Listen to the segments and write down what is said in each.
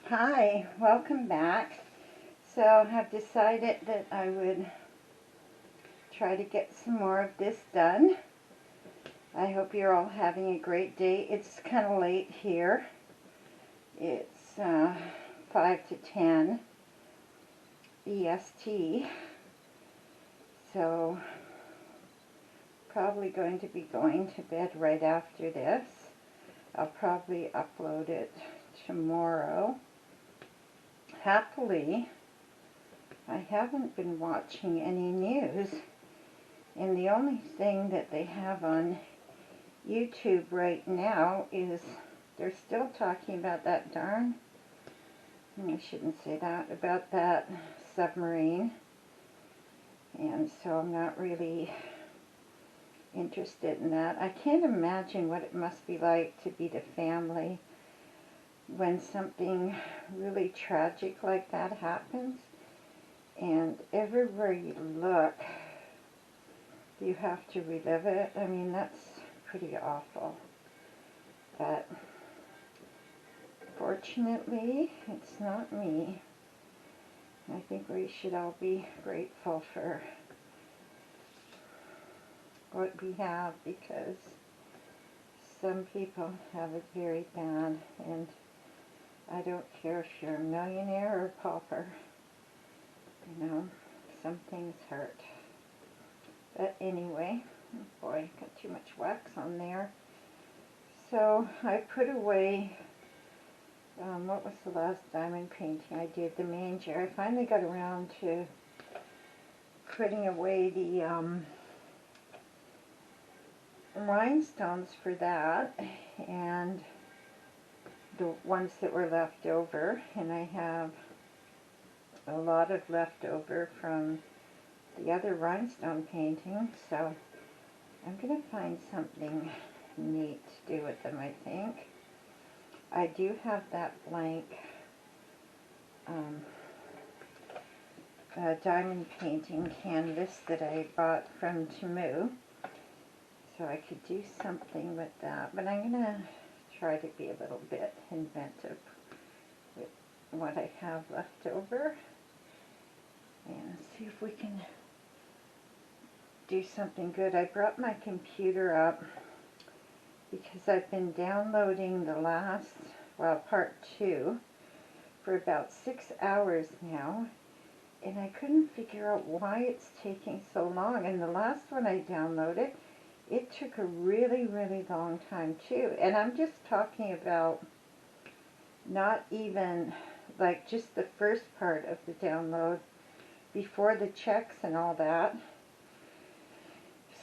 Hi, welcome back. So I've decided that I would try to get some more of this done. I hope you're all having a great day. It's kind of late here. It's 5 to 10 EST. So probably going to be going to bed right after this. I'll probably upload it tomorrow. Happily, I haven't been watching any news, and the only thing that they have on YouTube right now is they're still talking about that I shouldn't say that, about that submarine, and so I'm not really interested in that. I can't imagine what it must be like to be the family when something really tragic like that happens, and everywhere you look you have to relive it. I mean, that's pretty awful, but fortunately it's not me. I think we should all be grateful for what we have, because some people have it very bad, and I don't care if you're a millionaire or a pauper. You know, some things hurt. But anyway, oh boy, got too much wax on there. So I put away, what was the last diamond painting I did? The manger. I finally got around to putting away the rhinestones for that, and the ones that were left over, and I have a lot of leftover from the other rhinestone painting, so I'm going to find something neat to do with them, I think. I do have that blank diamond painting canvas that I bought from Temu, so I could do something with that, but I'm going to try to be a little bit inventive with what I have left over and see if we can do something good. I brought my computer up because I've been downloading the last, well, part 2 for about 6 hours now, and I couldn't figure out why it's taking so long. And the last one I downloaded, it took a really, really long time too. And I'm just talking about not even like just the first part of the download before the checks and all that.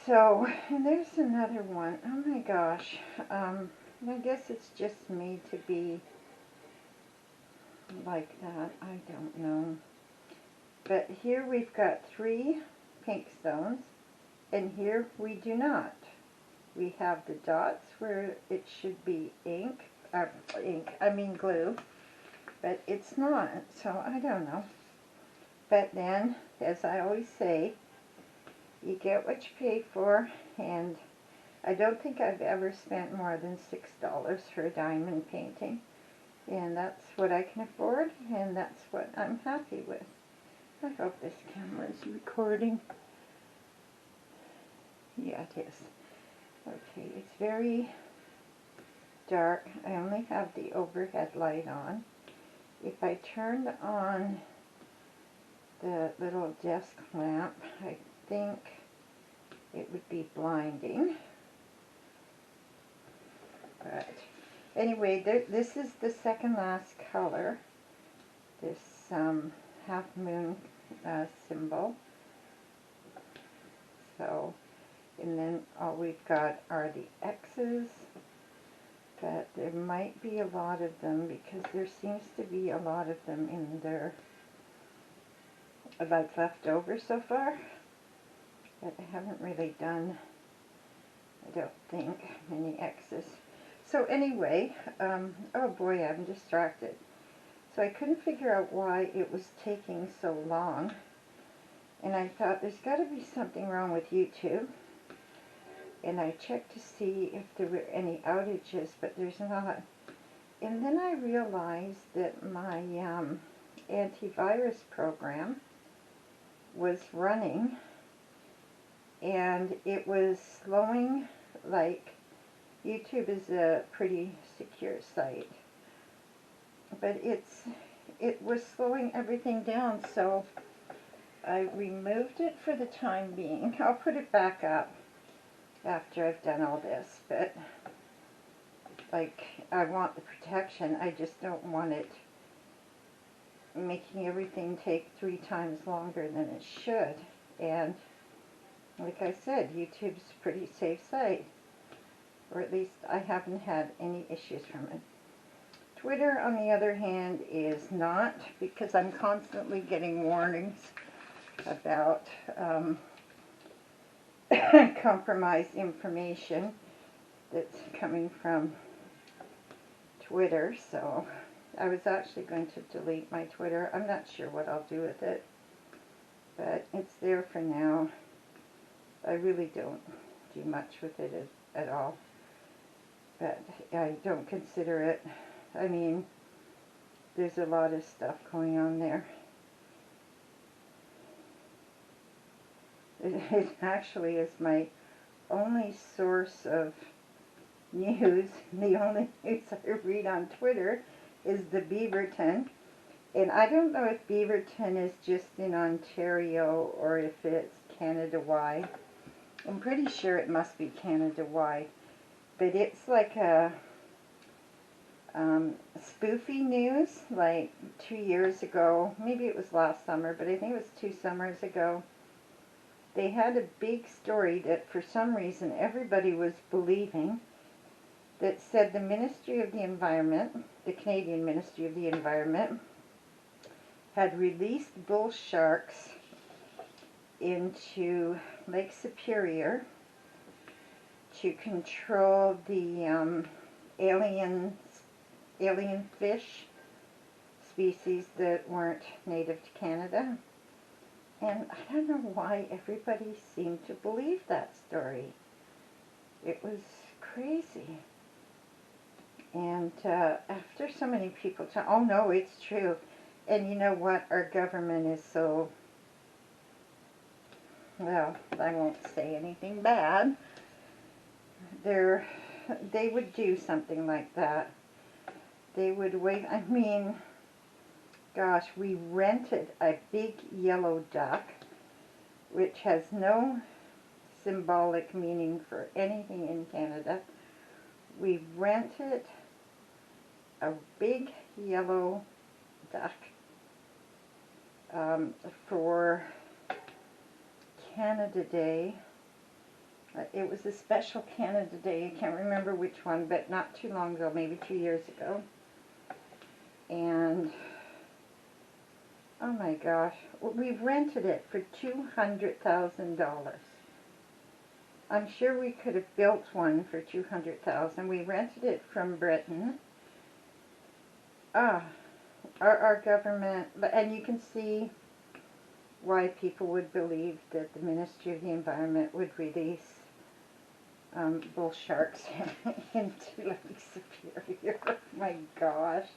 So, and there's another one. Oh my gosh. I guess it's just made to be like that. I don't know. But here we've got 3 pink stones, and here we do not. We have the dots where it should be glue, but it's not, so I don't know. But then, as I always say, you get what you pay for, and I don't think I've ever spent more than $6 for a diamond painting, and that's what I can afford, and that's what I'm happy with. I hope this camera is recording. Yeah, it is. Okay, it's very dark. I only have the overhead light on. If I turned on the little desk lamp, I think it would be blinding. But anyway, this is the second last color, this half moon symbol. So, and then all we've got are the X's, but there might be a lot of them because there seems to be a lot of them in there, like left over so far. But I haven't really done, I don't think, many X's. So anyway, oh boy, I'm distracted. So I couldn't figure out why it was taking so long. And I thought, there's got to be something wrong with YouTube. And I checked to see if there were any outages, but there's not. And then I realized that my antivirus program was running and it was slowing. Like, YouTube is a pretty secure site, but it was slowing everything down, so I removed it for the time being. I'll put it back up after I've done all this, but like, I want the protection. I just don't want it making everything take 3 times longer than it should. And like I said, YouTube's a pretty safe site, or at least I haven't had any issues from it. Twitter, on the other hand, is not, because I'm constantly getting warnings about compromised information that's coming from Twitter. So I was actually going to delete my Twitter. I'm not sure what I'll do with it, but it's there for now. I really don't do much with it at all, but I don't consider it. I mean, there's a lot of stuff going on there. It actually is my only source of news. The only news I read on Twitter is the Beaverton. And I don't know if Beaverton is just in Ontario or if it's Canada-wide. I'm pretty sure it must be Canada-wide. But it's like a spoofy news. Like 2 years ago, maybe it was last summer, but I think it was 2 summers ago, they had a big story that for some reason everybody was believing, that said the Ministry of the Environment, the Canadian Ministry of the Environment, had released bull sharks into Lake Superior to control the alien fish species that weren't native to Canada. And I don't know why everybody seemed to believe that story. It was crazy. And after so many people tell, oh no, it's true. And you know what? Our government is so, well, I won't say anything bad. They would do something like that. They would wait. I mean, gosh, we rented a big yellow duck, which has no symbolic meaning for anything in Canada. We rented a big yellow duck for Canada Day. It was a special Canada Day. I can't remember which one, but not too long ago, maybe 2 years ago. And oh my gosh, we rented it for $200,000. I'm sure we could have built one for $200,000. We rented it from Britain. Our government, and you can see why people would believe that the Ministry of the Environment would release bull sharks into Lake Superior. Oh my gosh.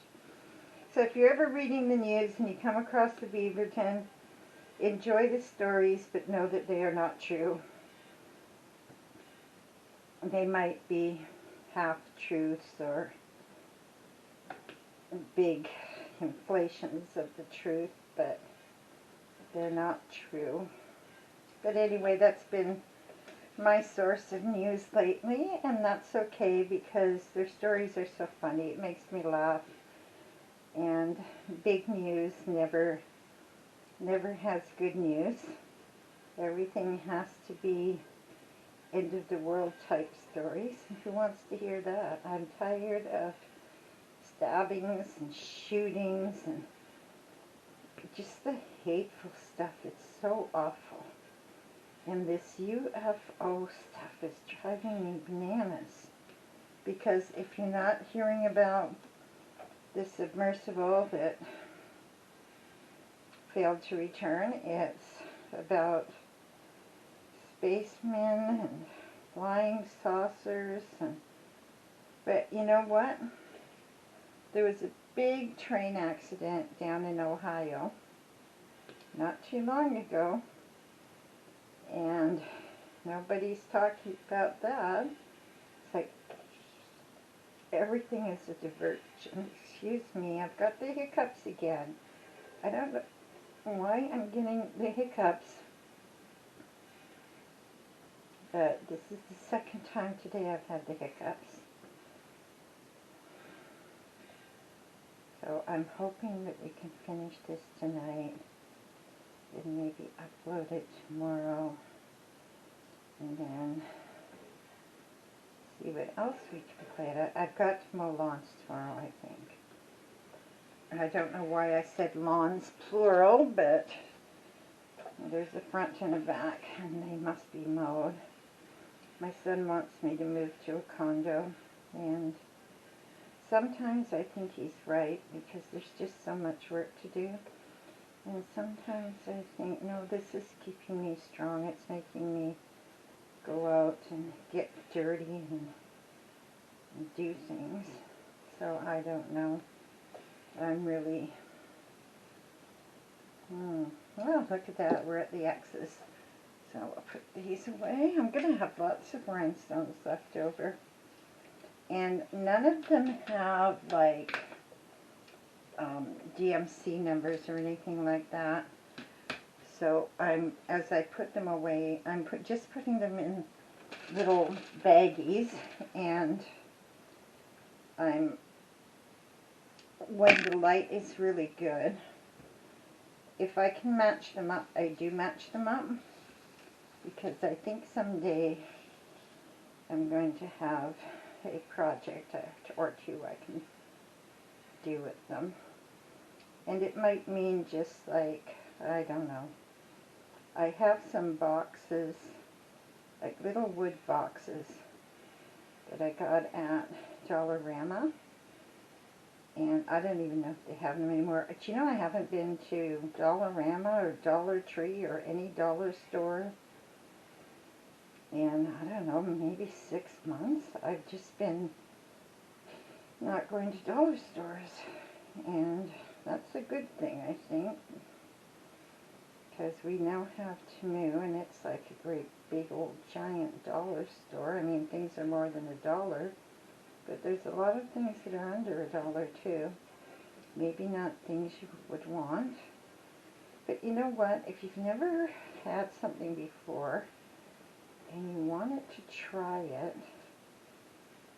So if you're ever reading the news and you come across the Beaverton, enjoy the stories, but know that they are not true. They might be half-truths or big inflations of the truth, but they're not true. But anyway, that's been my source of news lately, and that's okay because their stories are so funny. It makes me laugh. And big news never has good news. Everything has to be end of the world type stories. Who wants to hear that? I'm tired of stabbings and shootings and just the hateful stuff. It's so awful. And this UFO stuff is driving me bananas. Because if you're not hearing about the submersible that failed to return, it's about spacemen and flying saucers. But you know what? There was a big train accident down in Ohio not too long ago, and nobody's talking about that. It's like everything is a diversion. Excuse me, I've got the hiccups again. I don't know why I'm getting the hiccups, but this is the second time today I've had the hiccups. So I'm hoping that we can finish this tonight and maybe upload it tomorrow, and then see what else we can play. I've got to mow lawns tomorrow, I think. I don't know why I said lawns plural, but there's a front and a back, and they must be mowed. My son wants me to move to a condo, and sometimes I think he's right, because there's just so much work to do. And sometimes I think, no, this is keeping me strong. It's making me go out and get dirty and do things. So I don't know. I'm really, well, look at that. We're at the X's. So I'll put these away. I'm going to have lots of rhinestones left over. And none of them have, like, DMC numbers or anything like that. So as I put them away, I'm just putting them in little baggies, and when the light is really good, if I can match them up, I do match them up, because I think someday I'm going to have a project or two I can do with them. And it might mean just like, I don't know, I have some boxes, like little wood boxes, that I got at Dollarama, and I don't even know if they have them anymore. But you know, I haven't been to Dollarama or Dollar Tree or any dollar store in, I don't know, maybe 6 months. I've just been not going to dollar stores, and that's a good thing, I think, because we now have Temu, and it's like a great big old giant dollar store. I mean, things are more than $1, but there's a lot of things that are under $1 too. Maybe not things you would want, but you know what? If you've never had something before and you wanted to try it,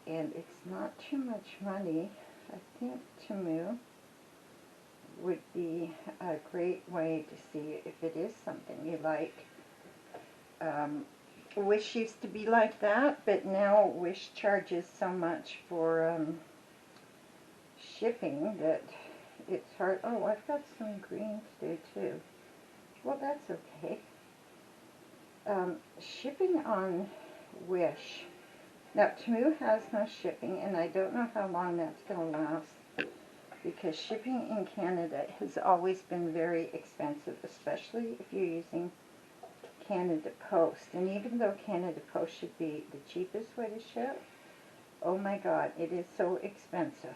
and it's not too much money, I think Temu would be a great way to see if it is something you like. Wish used to be like that, but now Wish charges so much for shipping that it's hard. Oh, I've got some green today too. Well, that's okay. Shipping on Wish. Now, Temu has no shipping, and I don't know how long that's going to last, because shipping in Canada has always been very expensive, especially if you're using Canada Post. And even though Canada Post should be the cheapest way to ship, oh my God, it is so expensive.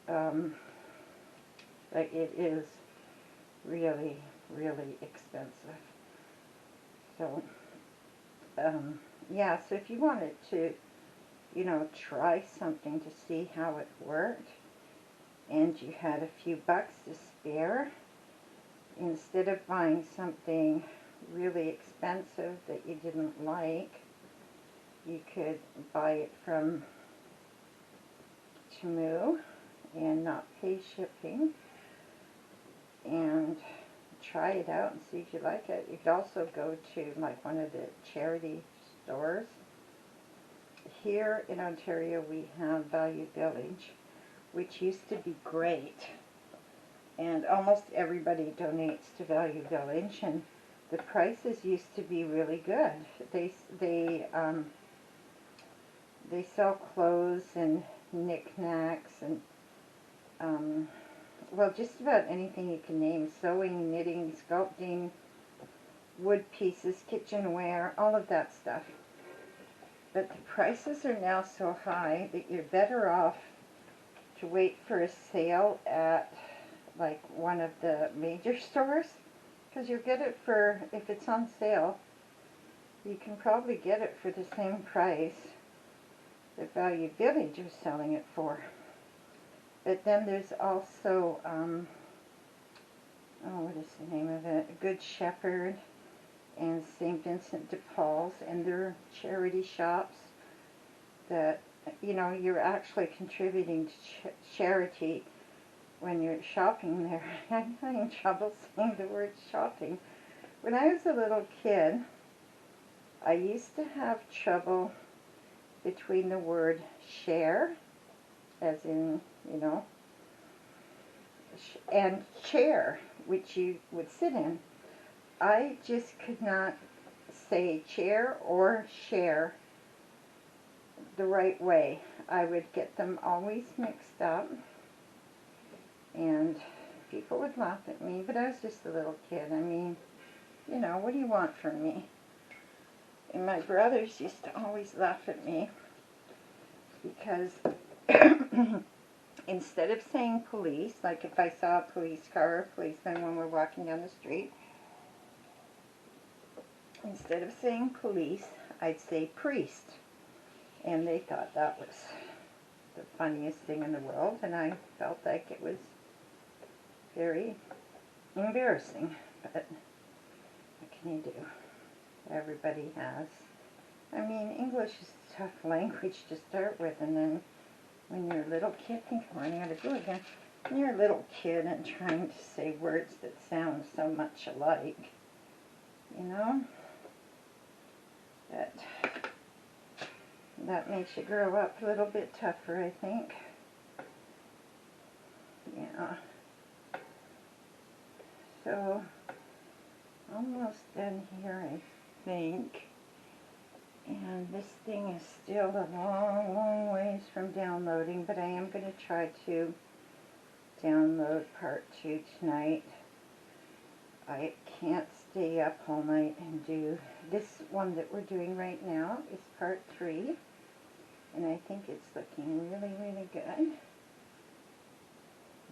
Like, it is really, really expensive. So, yeah, so if you wanted to, you know, try something to see how it worked, and you had a few bucks to spare, instead of buying something really expensive that you didn't like, you could buy it from Temu and not pay shipping, and try it out and see if you like it. You could also go to like one of the charity stores. Here in Ontario we have Value Village, which used to be great, and almost everybody donates to Value Village, and the prices used to be really good. They sell clothes and knickknacks and well, just about anything you can name: sewing, knitting, sculpting, wood pieces, kitchenware, all of that stuff. But the prices are now so high that you're better off to wait for a sale at like one of the major stores, because you'll get it for, if it's on sale, you can probably get it for the same price that Value Village is selling it for. But then there's also, what is the name of it? Good Shepherd and St. Vincent de Paul's, and they're charity shops that, you know, you're actually contributing to charity when you're shopping there. I'm having trouble saying the word shopping. When I was a little kid, I used to have trouble between the word share, as in, you know, and chair, which you would sit in. I just could not say chair or share the right way. I would get them always mixed up, and people would laugh at me, but I was just a little kid. I mean, you know, what do you want from me? And my brothers used to always laugh at me because instead of saying police, like if I saw a police car or a policeman when we're walking down the street, instead of saying police, I'd say priest. And they thought that was the funniest thing in the world, and I felt like it was very embarrassing. But what can you do? Everybody has. I mean, English is a tough language to start with, and then when you're a little kid, think I'm running out of glue again. When you're a little kid and trying to say words that sound so much alike, you know, that makes you grow up a little bit tougher, I think. Yeah. So, almost done here, I think. And this thing is still a long, long ways from downloading, but I am going to try to download part 2 tonight. I can't stay up all night and do this one that we're doing right now is part 3, and I think it's looking really, really good.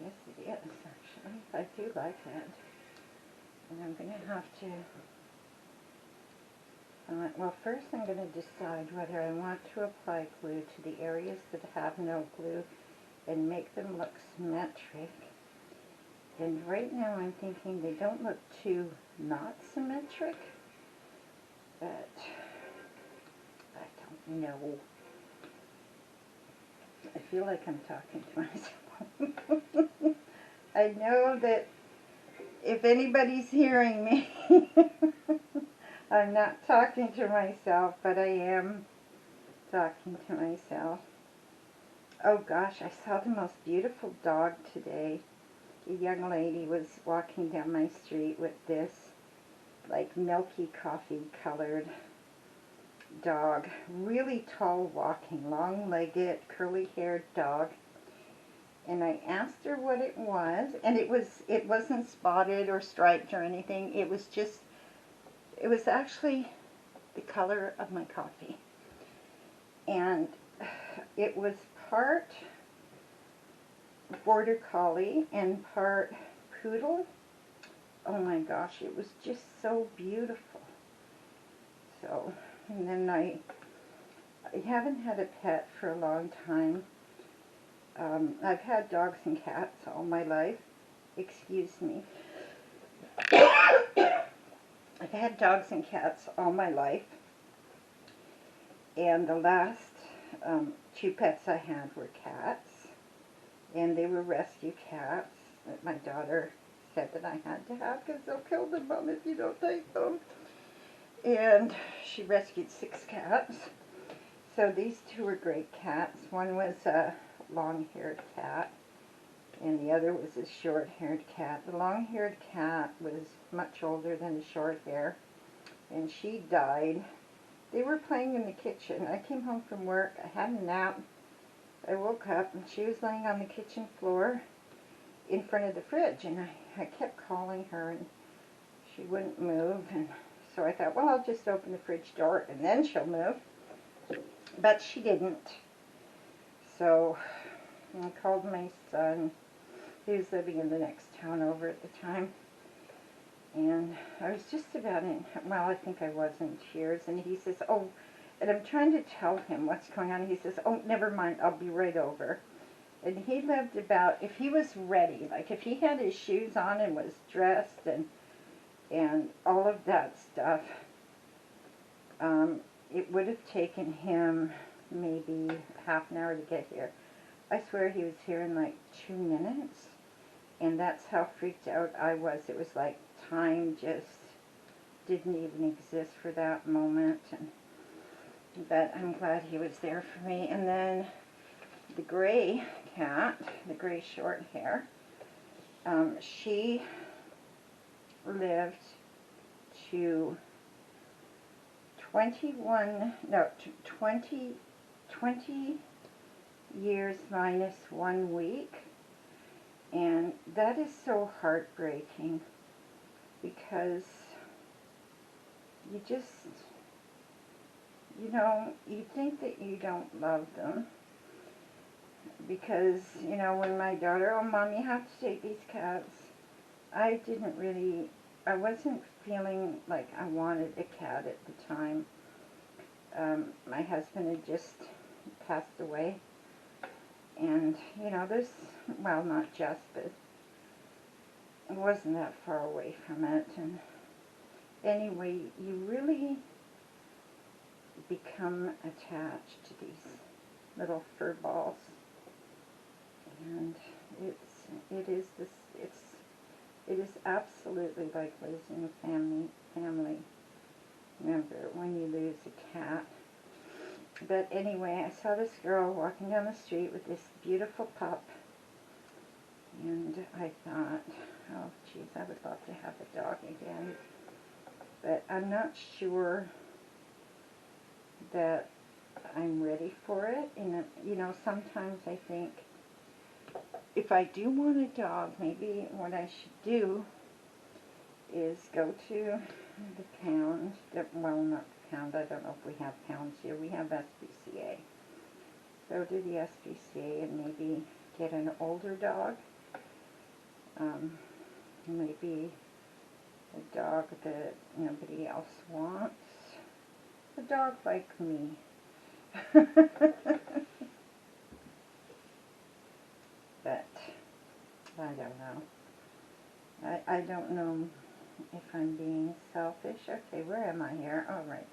Yes, it is, actually. I do like that. And I'm going to have to, well, first I'm going to decide whether I want to apply glue to the areas that have no glue and make them look symmetric. And right now I'm thinking they don't look too not symmetric, but I don't know. I feel like I'm talking to myself. I know that if anybody's hearing me, I'm not talking to myself, but I am talking to myself. Oh gosh, I saw the most beautiful dog today. A young lady was walking down my street with this like milky coffee colored dog. Really tall walking, long-legged, curly-haired dog. And I asked her what it was, and it wasn't spotted or striped or anything. It was actually the color of my coffee. And it was part border collie and part poodle. Oh my gosh, it was just so beautiful. So, and then I haven't had a pet for a long time. I've had dogs and cats all my life. Excuse me. I've had dogs and cats all my life. And the last 2 pets I had were cats. And they were rescue cats that my daughter said that I had to have because they'll kill the mom if you don't take them. And she rescued 6 cats. So these 2 were great cats. One was a long-haired cat, and the other was a short-haired cat. The long-haired cat was much older than the short hair, and she died. They were playing in the kitchen. I came home from work. I had a nap. I woke up, and she was laying on the kitchen floor in front of the fridge, and I kept calling her, and she wouldn't move, and so I thought, well, I'll just open the fridge door, and then she'll move. But she didn't. So And I called my son. He was living in the next town over at the time. And I was just about in, well, I think I was in tears. And he says, oh, and I'm trying to tell him what's going on. He says, oh, never mind, I'll be right over. And he lived about, if he was ready, like if he had his shoes on and was dressed and all of that stuff, it would have taken him maybe half an hour to get here. I swear he was here in like 2 minutes. And that's how freaked out I was. It was like time just didn't even exist for that moment. But I'm glad he was there for me. And then the gray cat, the gray short hair, she lived to 20 years minus 1 week. And that is so heartbreaking because you just, you think that you don't love them because, when my daughter, oh, Mom, you have to take these cats, I wasn't feeling like I wanted a cat at the time. My husband had just passed away. And, well, not just, but it wasn't that far away from it. And anyway, you really become attached to these little fur balls. And it is absolutely like losing a family member when you lose a cat. But anyway, I saw this girl walking down the street with this beautiful pup, and I thought, oh, geez, I would love to have a dog again. But I'm not sure that I'm ready for it. And, sometimes I think if I do want a dog, maybe what I should do is go to the pound, well, not the pound, I don't know if we have pounds here, we have SPCA. Go to the SPCA and maybe get an older dog, maybe a dog that nobody else wants, a dog like me. But I don't know. I don't know if I'm being selfish. Okay, where am I here? All right.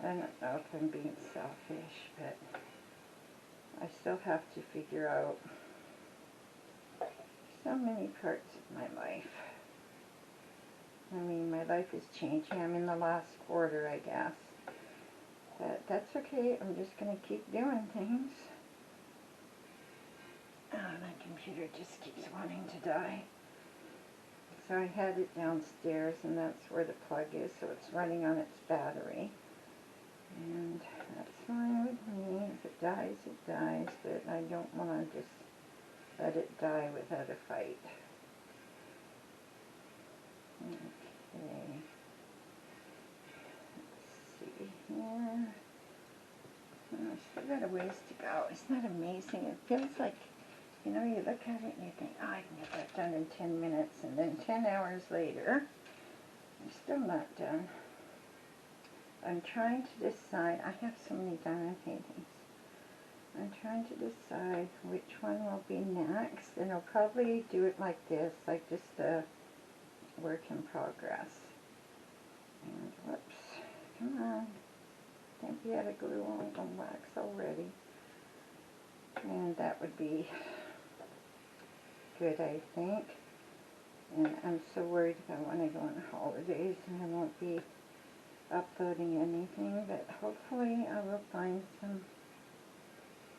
I don't know if I'm being selfish, but I still have to figure out so many parts of my life. I mean, my life is changing. I'm in the last quarter, I guess. But that's okay. I'm just going to keep doing things. Oh, my computer just keeps wanting to die. So I had it downstairs, and that's where the plug is, so it's running on its battery. And that's fine with me. If it dies, but I don't want to just let it die without a fight. Okay. Let's see here. Oh, I still got a ways to go. Isn't that amazing? It feels like, you look at it and you think, oh, I can get that done in 10 minutes, and then 10 hours later, I'm still not done. I'm trying to decide, I have so many diamond paintings. I'm trying to decide which one will be next, and I'll probably do it like this, like just a work in progress. And whoops, come on. Can't be out of glue on wax already. And that would be good, I think. And I'm so worried about when I go on holidays and I won't be uploading anything, but hopefully I will find some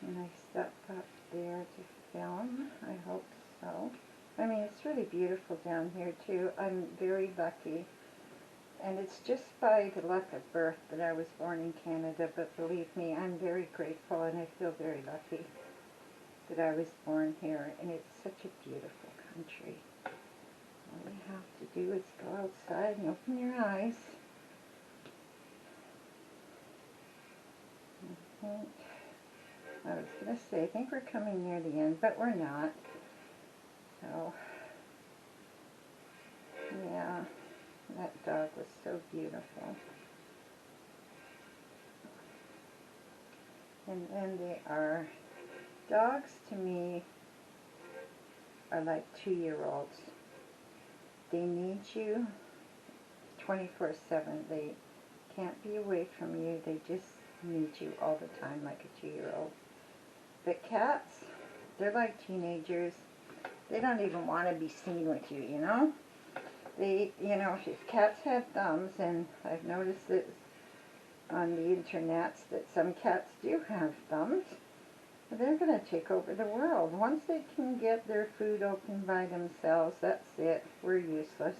nice stuff up there to film. I hope so. I mean, it's really beautiful down here too. I'm very lucky. And it's just by the luck of birth that I was born in Canada, but believe me, I'm very grateful and I feel very lucky that I was born here, and it's such a beautiful country. All you have to do is go outside and open your eyes. I think I was going to say, I think we're coming near the end, but we're not. So, yeah, that dog was so beautiful. And then they are, dogs to me are like 2-year-olds. They need you 24/7. They can't be away from you. They just need you all the time like a 2-year-old. But cats, they're like teenagers. They don't even want to be seen with you, you know? They, you know, if cats have thumbs, and I've noticed this on the internet that some cats do have thumbs, they're going to take over the world. Once they can get their food open by themselves, that's it. We're useless.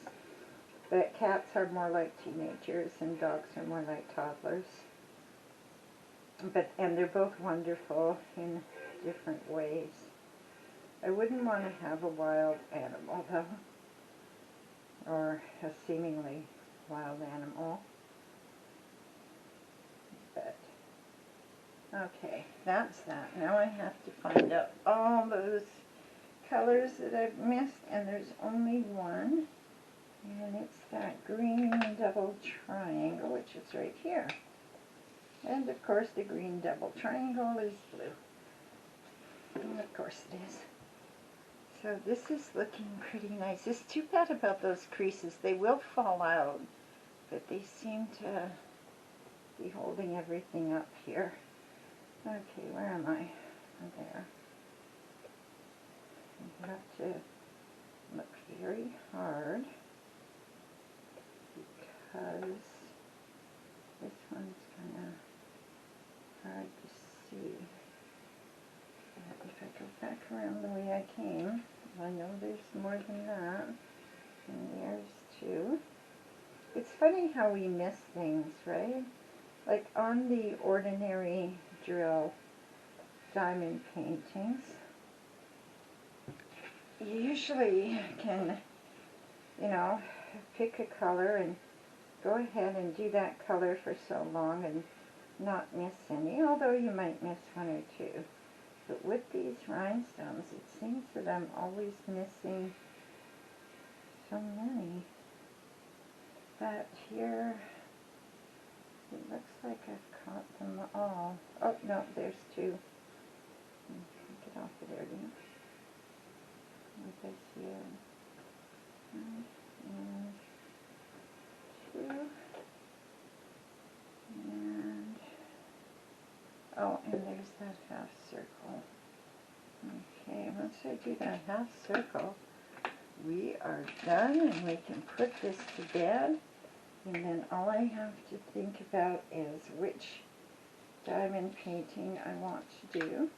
But cats are more like teenagers and dogs are more like toddlers. And they're both wonderful in different ways. I wouldn't want to have a wild animal though, or a seemingly wild animal. But okay, that's that. Now I have to find out all those colors that I've missed, and there's only one. And it's that green double triangle, which is right here. And of course the green double triangle is blue. And of course it is. So this is looking pretty nice. It's too bad about those creases. They will fall out, but they seem to be holding everything up here. Okay, where am I? I'm there. I have to look very hard, because this one's kind of hard to see. But if I go back around the way I came, I know there's more than that. And there's two. It's funny how we miss things, right? Like on the ordinary drill diamond paintings, you usually can, you know, pick a color and go ahead and do that color for so long and not miss any, although you might miss one or two. But with these rhinestones, it seems that I'm always missing so many. But here, it looks like I've caught them all. Oh, no, there's two. Get off of there, do you? Like I see it. And two. And, oh, and there's that half circle. Okay, once I do that half circle, we are done, and we can put this to bed. And then all I have to think about is which diamond painting I want to do.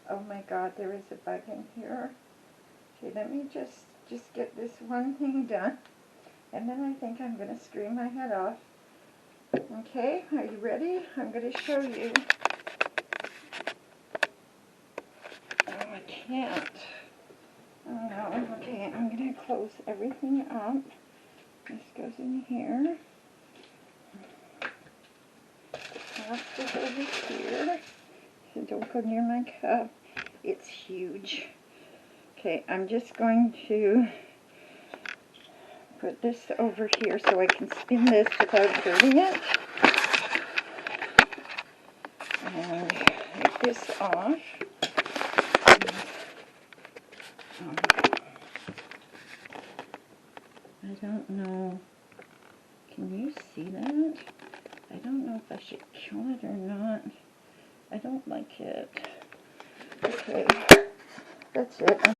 Oh my God, there is a bug in here. Okay, let me just get this one thing done, and then I think I'm going to scream my head off. Okay, are you ready? I'm going to show you. Oh, I can't. Oh no, okay, I'm going to close everything up. This goes in here. That's just over here. So don't go near my cup. It's huge. Okay, I'm just going to put this over here so I can spin this without hurting it. And take this off. I don't know. Can you see that? I don't know if I should kill it or not. I don't like it. Okay, that's it.